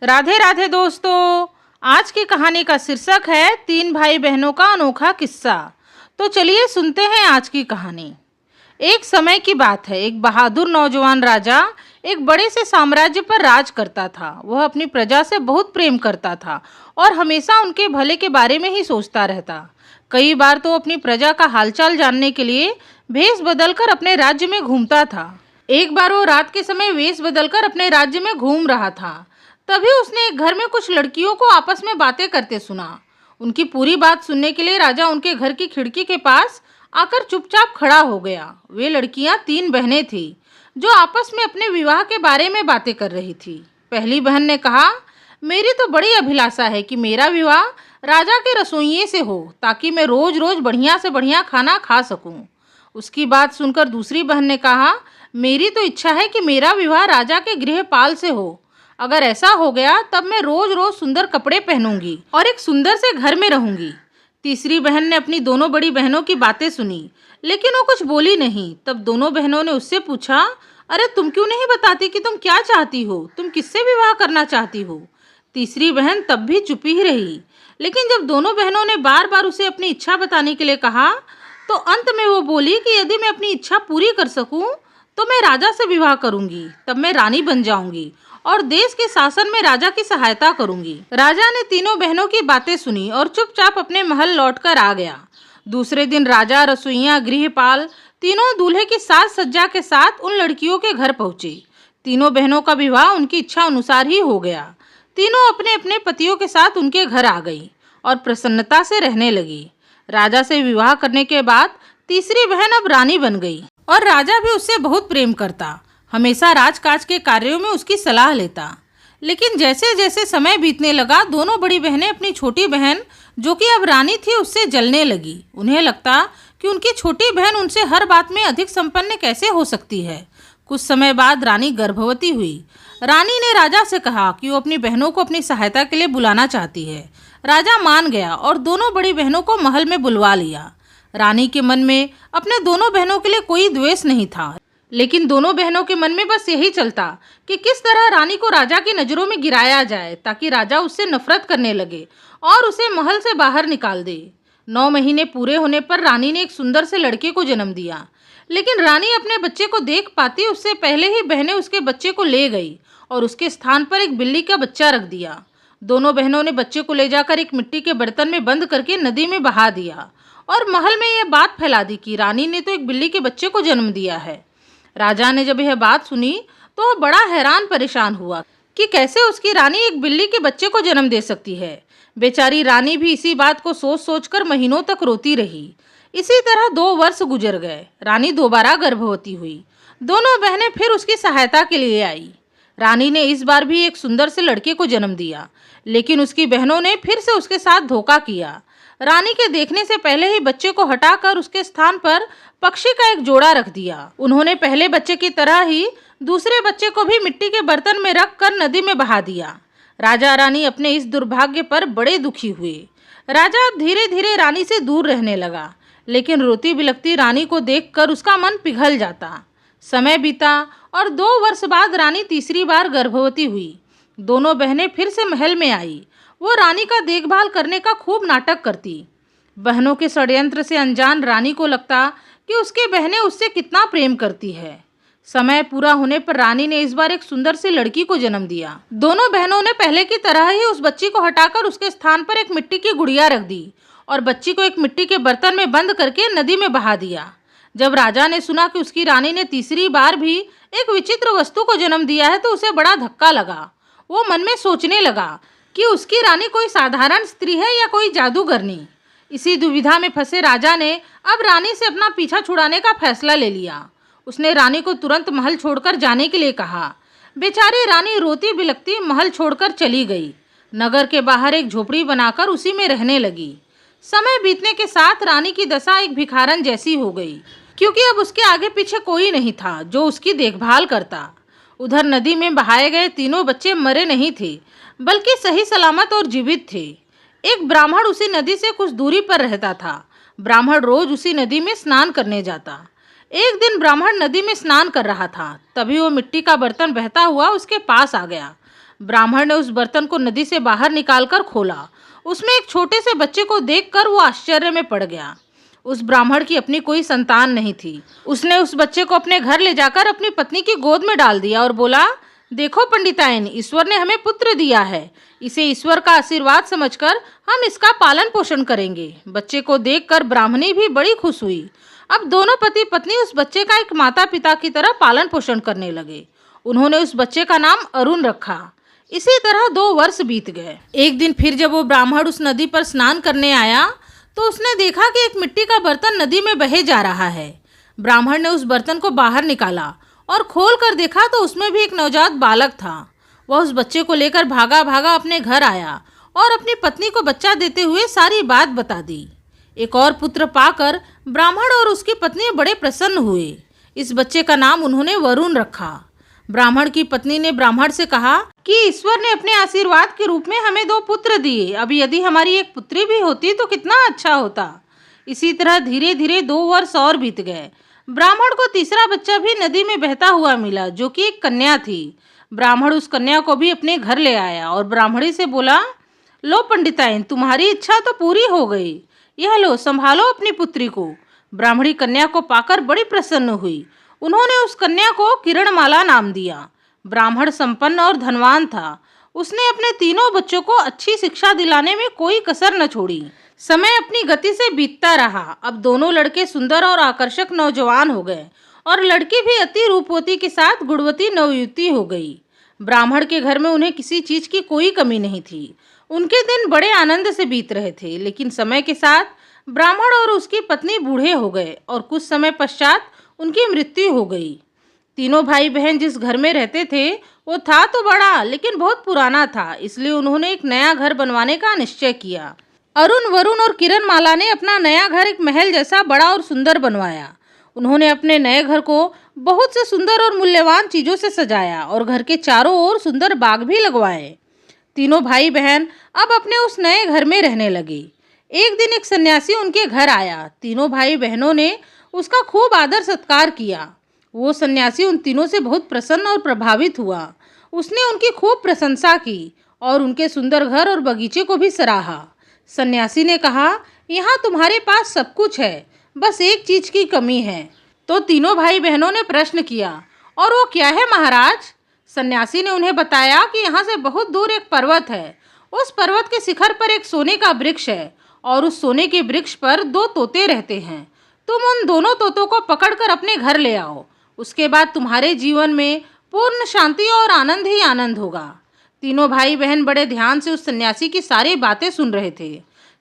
राधे राधे दोस्तों। आज की कहानी का शीर्षक है 3 भाई बहनों का अनोखा किस्सा। तो चलिए सुनते हैं आज की कहानी। एक समय की बात है, एक बहादुर नौजवान राजा एक बड़े से साम्राज्य पर राज करता था। वह अपनी प्रजा से बहुत प्रेम करता था और हमेशा उनके भले के बारे में ही सोचता रहता। कई बार तो अपनी प्रजा का हालचाल जानने के लिए भेष बदलकर अपने राज्य में घूमता था। एक बार वो रात के समय वेश बदलकर अपने राज्य में घूम रहा था। तभी उसने एक घर में कुछ लड़कियों को आपस में बातें करते सुना। उनकी पूरी बात सुनने के लिए राजा उनके घर की खिड़की के पास आकर चुपचाप खड़ा हो गया। वे लड़कियां 3 बहनें थीं जो आपस में अपने विवाह के बारे में बातें कर रही थी। पहली बहन ने कहा, मेरी तो बड़ी अभिलाषा है कि मेरा विवाह राजा के रसोइये से हो, ताकि मैं रोज रोज बढ़िया से बढ़िया खाना खा सकूं। उसकी बात सुनकर दूसरी बहन ने कहा, मेरी तो इच्छा है कि मेरा विवाह राजा के गृहपाल से हो। अगर ऐसा हो गया तब मैं रोज रोज सुंदर कपड़े पहनूंगी और एक सुंदर से घर में रहूंगी। तीसरी बहन ने अपनी दोनों बड़ी बहनों की बातें सुनी, लेकिन वो कुछ बोली नहीं। तब दोनों बहनों ने उससे पूछा, अरे तुम क्यों नहीं बताती कि तुम क्या चाहती हो? तुम किससे विवाह करना चाहती हो? तीसरी बहन तब भी चुप ही रही। लेकिन जब दोनों बहनों ने बार बार उसे अपनी इच्छा बताने के लिए कहा, तो अंत में वो बोली कि यदि मैं अपनी इच्छा पूरी कर सकूं तो मैं राजा से विवाह करूंगी। तब मैं रानी बन जाऊंगी और देश के शासन में राजा की सहायता करूंगी। राजा ने तीनों बहनों की बातें सुनी और चुपचाप अपने महल लौटकर आ गया। दूसरे दिन राजा, रसोइया, गृहपाल तीनों दूल्हे की साज सज्जा के साथ उन लड़कियों के घर पहुंचे। तीनों बहनों का विवाह उनकी इच्छा अनुसार ही हो गया। तीनों अपने अपने पतियों के साथ उनके घर आ गई और प्रसन्नता से रहने लगी। राजा से विवाह करने के बाद तीसरी बहन अब रानी बन गई और राजा भी उससे बहुत प्रेम करता। हमेशा राजकाज के कार्यों में उसकी सलाह लेता। लेकिन जैसे जैसे समय बीतने लगा, दोनों बड़ी बहनें अपनी छोटी बहन, जो कि अब रानी थी, उससे जलने लगी। उन्हें लगता कि उनकी छोटी बहन उनसे हर बात में अधिक संपन्न कैसे हो सकती है। कुछ समय बाद रानी गर्भवती हुई। रानी ने राजा से कहा कि वो अपनी बहनों को अपनी सहायता के लिए बुलाना चाहती है। राजा मान गया और दोनों बड़ी बहनों को महल में बुलवा लिया। रानी के मन में अपने दोनों बहनों के लिए कोई द्वेष नहीं था, लेकिन दोनों बहनों के मन में बस यही चलता कि किस तरह रानी को राजा की नज़रों में गिराया जाए, ताकि राजा उससे नफरत करने लगे और उसे महल से बाहर निकाल दे। 9 महीने पूरे होने पर रानी ने एक सुंदर से लड़के को जन्म दिया। लेकिन रानी अपने बच्चे को देख पाती उससे पहले ही बहनें उसके बच्चे को ले गई और उसके स्थान पर एक बिल्ली का बच्चा रख दिया। दोनों बहनों ने बच्चे को ले जाकर एक मिट्टी के बर्तन में बंद करके नदी में बहा दिया और महल में यह बात फैला दी कि रानी ने तो एक बिल्ली के बच्चे को जन्म दिया है। राजा ने जब यह बात सुनी तो वह बड़ा हैरान परेशान हुआ कि कैसे उसकी रानी एक बिल्ली के बच्चे को जन्म दे सकती है। बेचारी रानी भी इसी बात को सोच सोचकर महीनों तक रोती रही। इसी तरह 2 वर्ष गुजर गए। रानी दोबारा गर्भवती हुई। दोनों बहनें फिर उसकी सहायता के लिए आई। रानी ने इस बार भी एक सुंदर से लड़के को जन्म दिया, लेकिन उसकी बहनों ने फिर से उसके साथ धोखा किया। रानी के देखने से पहले ही बच्चे को हटाकर उसके स्थान पर पक्षी का एक जोड़ा रख दिया। उन्होंने पहले बच्चे की तरह ही दूसरे बच्चे को भी मिट्टी के बर्तन में रखकर नदी में बहा दिया। राजा रानी अपने इस दुर्भाग्य पर बड़े दुखी हुए। राजा अब धीरे धीरे रानी से दूर रहने लगा, लेकिन रोती बिलखती रानी को देखकर उसका मन पिघल जाता। समय बीता और 2 वर्ष बाद रानी तीसरी बार गर्भवती हुई। दोनों बहनें फिर से महल में आई। वो रानी का देखभाल करने का खूब नाटक करती। बहनों के षड्यंत्र से अनजान रानी को लगता कि उसकी बहनें उससे कितना प्रेम करती है। समय पूरा होने पर रानी ने इस बार एक सुंदर सी लड़की को जन्म दिया। दोनों बहनों ने पहले की तरह ही उस बच्ची को हटाकर उसके स्थान पर एक मिट्टी की गुड़िया रख दी और बच्ची को एक मिट्टी के बर्तन में बंद करके नदी में बहा दिया। जब राजा ने सुना कि उसकी रानी ने तीसरी बार भी एक विचित्र वस्तु को जन्म दिया है, तो उसे बड़ा धक्का लगा। वो मन में सोचने लगा कि उसकी रानी कोई साधारण स्त्री है या कोई जादूगरनी। इसी दुविधा में फंसे राजा ने अब रानी से अपना पीछा छुड़ाने का फैसला ले लिया। उसने रानी को तुरंत महल छोड़कर जाने के लिए कहा। बेचारी रानी रोती बिलखती महल छोड़कर चली गई। नगर के बाहर एक झोपड़ी बनाकर उसी में रहने लगी। समय बीतने के साथ रानी की दशा एक भिखारन जैसी हो गई, क्योंकि अब उसके आगे पीछे कोई नहीं था जो उसकी देखभाल करता। उधर नदी में बहाए गए तीनों बच्चे मरे नहीं थे, बल्कि सही सलामत और जीवित थे। एक ब्राह्मण उसी नदी से कुछ दूरी पर रहता था। ब्राह्मण रोज उसी नदी में स्नान करने जाता। एक दिन ब्राह्मण नदी में स्नान कर रहा था, तभी वो मिट्टी का बर्तन बहता हुआ उसके पास आ गया। ब्राह्मण ने उस बर्तन को नदी से बाहर निकालकर खोला। उसमें एक छोटे से बच्चे को देखकर वो आश्चर्य में पड़ गया। उस ब्राह्मण की अपनी कोई संतान नहीं थी। उसने उस बच्चे को अपने घर ले जाकर अपनी पत्नी की गोद में डाल दिया और बोला, देखो पंडिताइन, ईश्वर ने हमें पुत्र दिया है। इसे ईश्वर का आशीर्वाद समझकर हम इसका पालन पोषण करेंगे। बच्चे को देखकर ब्राह्मणी भी बड़ी खुश हुई। अब दोनों पति पत्नी उस बच्चे का एक माता पिता की तरह पालन पोषण करने लगे। उन्होंने उस बच्चे का नाम अरुण रखा। इसी तरह 2 वर्ष बीत गए। एक दिन फिर जब वो ब्राह्मण उस नदी पर स्नान करने आया तो उसने देखा कि एक मिट्टी का बर्तन नदी में बहे जा रहा है। ब्राह्मण ने उस बर्तन को बाहर निकाला और खोल कर देखा तो उसमें भी एक नवजात बालक था। वह उस बच्चे को लेकर भागा भागा अपने घर आया और अपनी पत्नी को बच्चा देते हुए सारी बात बता दी। एक और पुत्र पाकर ब्राह्मण और उसकी पत्नी बड़े प्रसन्न हुए। इस बच्चे का नाम उन्होंने वरुण रखा। ब्राह्मण की पत्नी ने ब्राह्मण से कहा कि ईश्वर ने अपने आशीर्वाद के रूप में हमें 2 पुत्र दिए। अब यदि हमारी एक पुत्री भी होती तो कितना अच्छा होता। इसी तरह धीरे धीरे 2 वर्ष और बीत गए। ब्राह्मण को तीसरा बच्चा भी नदी में बहता हुआ मिला, जो कि एक कन्या थी। ब्राह्मण उस कन्या को भी अपने घर ले आया और ब्राह्मणी से बोला, लो पंडिताइन, तुम्हारी इच्छा तो पूरी हो गई। यह लो, संभालो अपनी पुत्री को। ब्राह्मणी कन्या को पाकर बड़ी प्रसन्न हुई। उन्होंने उस कन्या को किरणमाला नाम दिया। ब्राह्मण संपन्न और धनवान था। उसने अपने तीनों बच्चों को अच्छी शिक्षा दिलाने में कोई कसर न छोड़ी। समय अपनी गति से बीतता रहा। अब दोनों लड़के सुंदर और आकर्षक नौजवान हो गए और लड़की भी अति रूपवती के साथ गुणवती नवयुवती हो गई। ब्राह्मण के घर में उन्हें किसी चीज की कोई कमी नहीं थी। उनके दिन बड़े आनंद से बीत रहे थे। लेकिन समय के साथ ब्राह्मण और उसकी पत्नी बूढ़े हो गए और कुछ समय पश्चात उनकी मृत्यु हो गई। तीनों भाई बहन जिस घर में रहते थे वो था तो बड़ा, लेकिन बहुत पुराना था। इसलिए उन्होंने एक नया घर बनवाने का निश्चय किया। अरुण, वरुण और किरणमाला ने अपना नया घर एक महल जैसा बड़ा और सुंदर बनवाया। उन्होंने अपने नए घर को बहुत से सुंदर और मूल्यवान चीजों से सजाया और घर के चारों ओर सुंदर बाग भी लगवाए। तीनों भाई बहन अब अपने उस नए घर में रहने लगे। एक दिन एक सन्यासी उनके घर आया। तीनों भाई बहनों ने उसका खूब आदर सत्कार किया। वो सन्यासी उन तीनों से बहुत प्रसन्न और प्रभावित हुआ। उसने उनकी खूब प्रशंसा की और उनके सुंदर घर और बगीचे को भी सराहा। सन्यासी ने कहा, यहाँ तुम्हारे पास सब कुछ है, बस एक चीज की कमी है। तो तीनों भाई बहनों ने प्रश्न किया, और वो क्या है महाराज? सन्यासी ने उन्हें बताया कि यहाँ से बहुत दूर एक पर्वत है। उस पर्वत के शिखर पर एक सोने का वृक्ष है और उस सोने के वृक्ष पर 2 तोते रहते हैं। तुम उन दोनों तोतों को पकड़कर अपने घर ले आओ। उसके बाद तुम्हारे जीवन में पूर्ण शांति और आनंद ही आनंद होगा। तीनों भाई बहन बड़े ध्यान से उस सन्यासी की सारी बातें सुन रहे थे।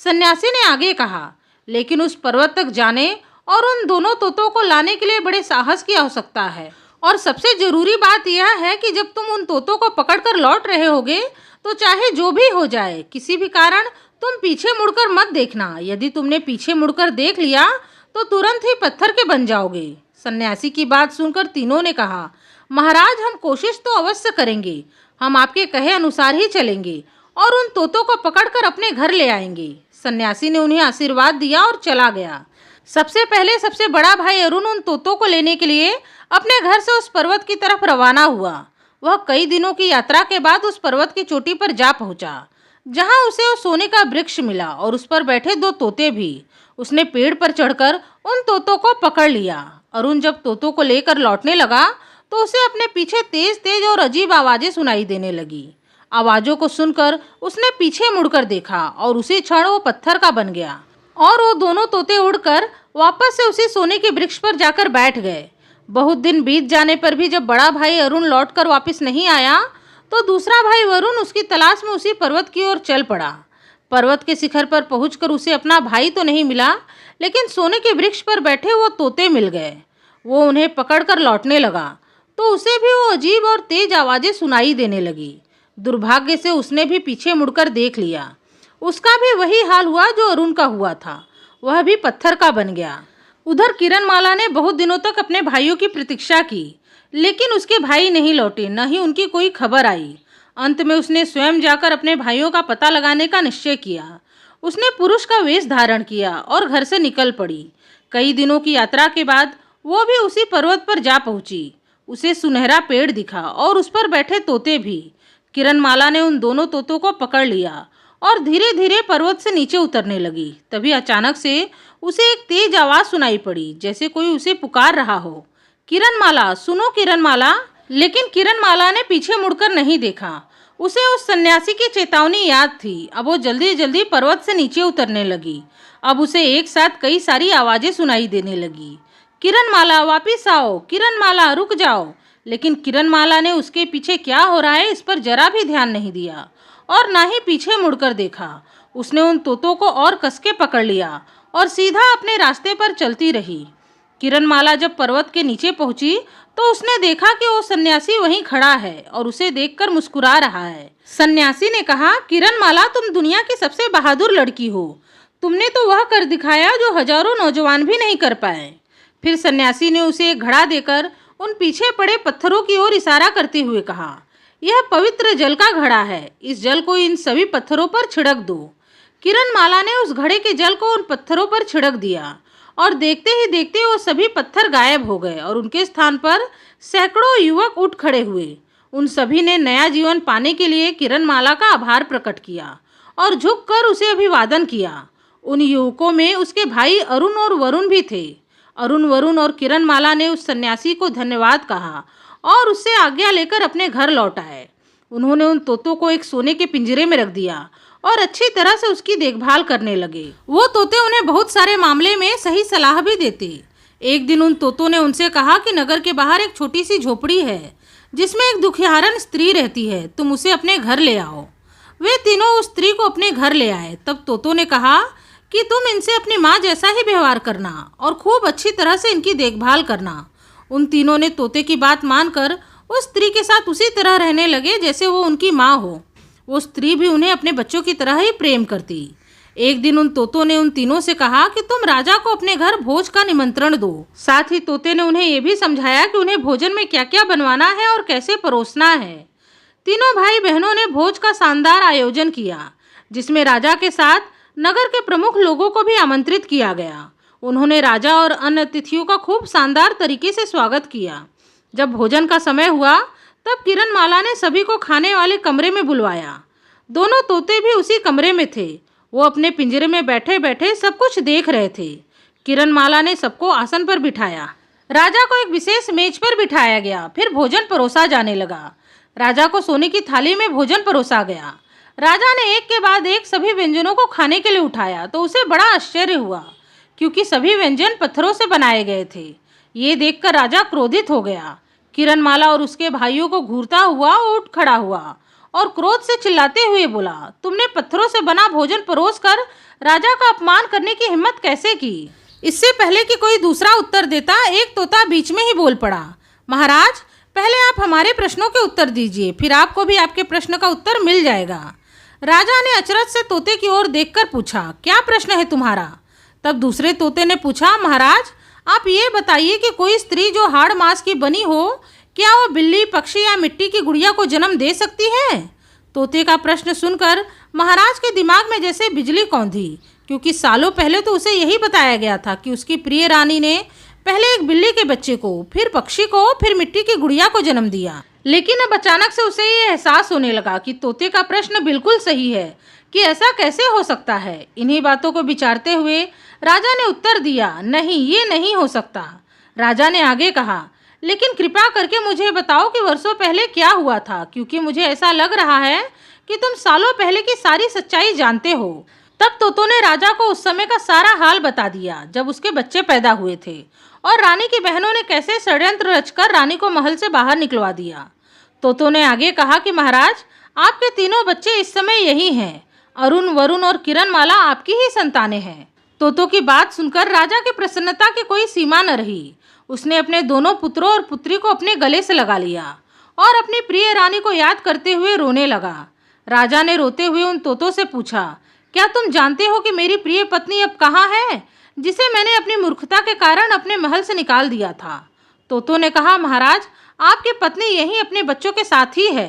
सन्यासी ने आगे कहा, लेकिन उस पर्वत तक जाने और उन दोनों तोतों को लाने के लिए बड़े साहस की आवश्यकता है। और सबसे जरूरी बात यह है कि जब तुम उन तोतों को पकड़कर लौट रहे होगे तो चाहे जो भी हो जाए, किसी भी कारण तुम पीछे मुड़कर मत देखना। यदि तुमने पीछे मुड़कर देख लिया तो तुरंत ही पत्थर के बन जाओगे। सन्यासी की बात सुनकर तीनों ने कहा, महाराज, हम कोशिश तो अवश्य करेंगे। हम आपके कहे अनुसार ही चलेंगे और उन तोतों को पकड़कर अपने घर ले आएंगे। सन्यासी ने उन्हें आशीर्वाद दिया और चला गया। सबसे पहले सबसे बड़ा भाई अरुण उन तोतों को लेने के लिए अपने घर से उस पर्वत की तरफ रवाना हुआ। वह कई दिनों की यात्रा के बाद उस पर्वत की चोटी पर जा पहुंचा, जहां उसे उस सोने का वृक्ष मिला और उस पर बैठे 2 तोते भी। उसने पेड़ पर चढ़कर उन तोतों को पकड़ लिया। अरुण जब तोतों को लेकर लौटने लगा तो उसे अपने पीछे तेज तेज और अजीब आवाजें सुनाई देने लगी। आवाजों को सुनकर उसने पीछे मुड़कर देखा और उसी क्षण वो पत्थर का बन गया और वो दोनों तोते उड़कर वापस से उसी सोने के वृक्ष पर जाकर बैठ गए। बहुत दिन बीत जाने पर भी जब बड़ा भाई अरुण लौटकर वापस नहीं आया तो दूसरा भाई वरुण उसकी तलाश में उसी पर्वत की ओर चल पड़ा। पर्वत के शिखर पर पहुंचकर उसे अपना भाई तो नहीं मिला, लेकिन सोने के वृक्ष पर बैठे वो तोते मिल गए। वो उन्हें पकड़कर लौटने लगा तो उसे भी वो अजीब और तेज आवाजें सुनाई देने लगी। दुर्भाग्य से उसने भी पीछे मुड़कर देख लिया। उसका भी वही हाल हुआ जो अरुण का हुआ था। वह भी पत्थर का बन गया। उधर किरणमाला ने बहुत दिनों तक अपने भाइयों की प्रतीक्षा की, लेकिन उसके भाई नहीं लौटे, न ही उनकी कोई खबर आई। अंत में उसने स्वयं जाकर अपने भाइयों का पता लगाने का निश्चय किया। उसने पुरुष का वेश धारण किया और घर से निकल पड़ी। कई दिनों की यात्रा के बाद वो भी उसी पर्वत पर जा पहुंची। उसे सुनहरा पेड़ दिखा और उस पर बैठे तोते भी। किरणमाला ने उन दोनों तोतों को पकड़ लिया और धीरे धीरे पर्वत से नीचे उतरने लगी। तभी अचानक से उसे एक तेज आवाज सुनाई पड़ी, जैसे कोई उसे पुकार रहा हो, किरणमाला, सुनो किरणमाला। लेकिन किरणमाला ने पीछे मुड़कर नहीं देखा। उसे उस सन्यासी की चेतावनी याद थी। अब वो जल्दी जल्दी पर्वत से नीचे उतरने लगी। अब उसे एक साथ कई सारी आवाजें सुनाई देने लगी, किरणमाला वापिस आओ, किरणमाला रुक जाओ। लेकिन किरणमाला ने उसके पीछे क्या हो रहा है इस पर जरा भी ध्यान नहीं दिया और ना ही पीछे मुड़कर देखा। उसने उन तोतों को और कस के पकड़ लिया और सीधा अपने रास्ते पर चलती रही। किरणमाला जब पर्वत के नीचे पहुंची तो उसने देखा कि वो सन्यासी वहीं खड़ा है और उसे देखकर मुस्कुरा रहा है। सन्यासी ने कहा, किरणमाला, तुम दुनिया की सबसे बहादुर लड़की हो। तुमने तो वह कर दिखाया जो हजारों नौजवान भी नहीं कर पाए। फिर सन्यासी ने उसे एक घड़ा देकर उन पीछे पड़े पत्थरों की ओर इशारा करते हुए कहा, यह पवित्र जल का घड़ा है, इस जल को इन सभी पत्थरों पर छिड़क दो। किरणमाला ने उस घड़े के जल को उन पत्थरों पर छिड़क दिया और देखते ही देखते वो सभी पत्थर गायब हो गए और उनके स्थान पर सैकड़ों युवक उठ खड़े हुए। उन सभी ने नया जीवन पाने के लिए किरणमाला का आभार प्रकट किया और झुककर उसे अभिवादन किया। उन युवकों में उसके भाई अरुण और वरुण भी थे। अरुण, वरुण और किरणमाला ने उस सन्यासी को धन्यवाद कहा और उससे आज्ञा लेकर अपने घर लौट आए। उन्होंने उन तोतों को एक सोने के पिंजरे में रख दिया और अच्छी तरह से उसकी देखभाल करने लगे। वो तोते उन्हें बहुत सारे मामले में सही सलाह भी देते। एक दिन उन तोतों ने उनसे कहा कि नगर के बाहर एक छोटी सी झोपड़ी है जिसमें एक दुखियारन स्त्री रहती है, तुम उसे अपने घर ले आओ। वे तीनों उस स्त्री को अपने घर ले आए। तब तोतों ने कहा कि तुम इनसे अपनी माँ जैसा ही व्यवहार करना और खूब अच्छी तरह से इनकी देखभाल करना। उन तीनों ने तोते की बात मानकर उस स्त्री के साथ उसी तरह रहने लगे जैसे वो उनकी माँ हो। वो स्त्री भी उन्हें अपने बच्चों की तरह ही प्रेम करती। एक दिन उन तोतों ने उन तीनों से कहा कि तुम राजा को अपने घर भोज का निमंत्रण दो। साथ ही तोते ने उन्हें ये भी समझाया कि उन्हें भोजन में क्या क्या बनवाना है और कैसे परोसना है। तीनों भाई बहनों ने भोज का शानदार आयोजन किया, जिसमें राजा के साथ नगर के प्रमुख लोगों को भी आमंत्रित किया गया। उन्होंने राजा और अन्य अतिथियों का खूब शानदार तरीके से स्वागत किया। जब भोजन का समय हुआ तब किरणमाला ने सभी को खाने वाले कमरे में बुलवाया। दोनों तोते भी उसी कमरे में थे। वो अपने पिंजरे में बैठे बैठे सब कुछ देख रहे थे। किरणमाला ने सबको आसन पर बिठाया। राजा को एक विशेष मेज पर बिठाया गया। फिर भोजन परोसा जाने लगा। राजा को सोने की थाली में भोजन परोसा गया। राजा ने एक के बाद एक सभी व्यंजनों को खाने के लिए उठाया तो उसे बड़ा आश्चर्य हुआ, क्योंकि सभी व्यंजन पत्थरों से बनाए गए थे। ये देखकर राजा क्रोधित हो गया। किरणमाला और उसके भाइयों को घूरता हुआ उठ खड़ा हुआ और क्रोध से चिल्लाते हुए बोला, तुमने पत्थरों से बना भोजन परोसकर राजा का अपमान करने की हिम्मत कैसे की? इससे पहले कि कोई दूसरा उत्तर देता, एक तोता बीच में ही बोल पड़ा, महाराज, पहले आप हमारे प्रश्नों के उत्तर दीजिए, फिर आपको भी आपके प्रश्न का उत्तर मिल जाएगा। राजा ने अचरज से तोते की ओर देखकर पूछा, क्या प्रश्न है तुम्हारा? तब दूसरे तोते ने पूछा, महाराज, आप ये बताइए कि कोई स्त्री जो हाड़ मांस की बनी हो, क्या वो बिल्ली, पक्षी या मिट्टी की गुड़िया को जन्म दे सकती है? तोते का प्रश्न सुनकर महाराज के दिमाग में जैसे बिजली कौंधी, क्योंकि सालों पहले तो उसे यही बताया गया था कि उसकी प्रिय रानी ने पहले एक बिल्ली के बच्चे को, फिर पक्षी को, फिर मिट्टी की गुड़िया को जन्म दिया। लेकिन अब अचानक से उसे ये एहसास होने लगा कि तोते का प्रश्न बिल्कुल सही है कि ऐसा कैसे हो सकता है। इन्हीं बातों को विचारते हुए राजा ने उत्तर दिया, नहीं, ये नहीं हो सकता। राजा ने आगे कहा, लेकिन कृपा करके मुझे बताओ कि वर्षों पहले क्या हुआ था, क्योंकि मुझे ऐसा लग रहा है कि तुम सालों पहले की सारी सच्चाई जानते हो। तब तोतों ने राजा को उस समय का सारा हाल बता दिया जब उसके बच्चे पैदा हुए थे और रानी की बहनों ने कैसे षड्यंत्र रचकर रानी को महल से बाहर निकलवा दिया। तोतों ने आगे कहा कि महाराज, आपके तीनों बच्चे इस समय यही हैं। अरुण, वरुण और किरणमाला आपकी ही संतानें हैं। तोतों की बात सुनकर राजा की प्रसन्नता की कोई सीमा न रही। उसने अपने दोनों पुत्रों और पुत्री को अपने गले से लगा लिया और अपनी प्रिय रानी को याद करते हुए रोने लगा। राजा ने रोते हुए उन तोतों से पूछा, क्या तुम जानते हो कि मेरी प्रिय पत्नी अब कहाँ है, जिसे मैंने अपनी मूर्खता के कारण अपने महल से निकाल दिया था? तोतों ने कहा, महाराज, आपकी पत्नी यहीं अपने बच्चों के साथ ही है।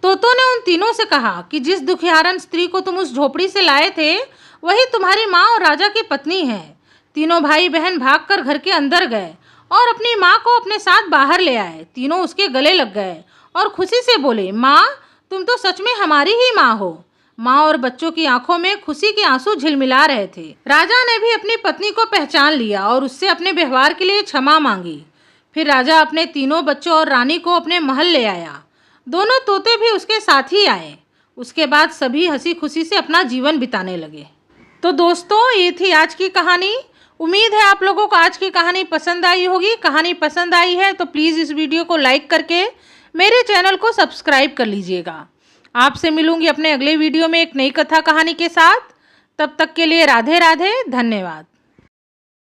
तोतों ने उन तीनों से कहा कि जिस दुखियारन स्त्री को तुम उस झोपड़ी से लाए थे, वही तुम्हारी माँ और राजा की पत्नी है। तीनों भाई बहन भागकर घर के अंदर गए और अपनी माँ को अपने साथ बाहर ले आए। तीनों उसके गले लग गए और खुशी से बोले, माँ, तुम तो सच में हमारी ही माँ हो। माँ और बच्चों की आंखों में खुशी के आंसू झिलमिला रहे थे। राजा ने भी अपनी पत्नी को पहचान लिया और उससे अपने व्यवहार के लिए क्षमा मांगी। फिर राजा अपने तीनों बच्चों और रानी को अपने महल ले आया। दोनों तोते भी उसके साथ ही आए। उसके बाद सभी हंसी खुशी से अपना जीवन बिताने लगे। तो दोस्तों, ये थी आज की कहानी। उम्मीद है आप लोगों को आज की कहानी पसंद आई होगी। कहानी पसंद आई है तो प्लीज़ इस वीडियो को लाइक करके मेरे चैनल को सब्सक्राइब कर लीजिएगा। आपसे मिलूंगी अपने अगले वीडियो में एक नई कथा कहानी के साथ। तब तक के लिए राधे राधे, धन्यवाद।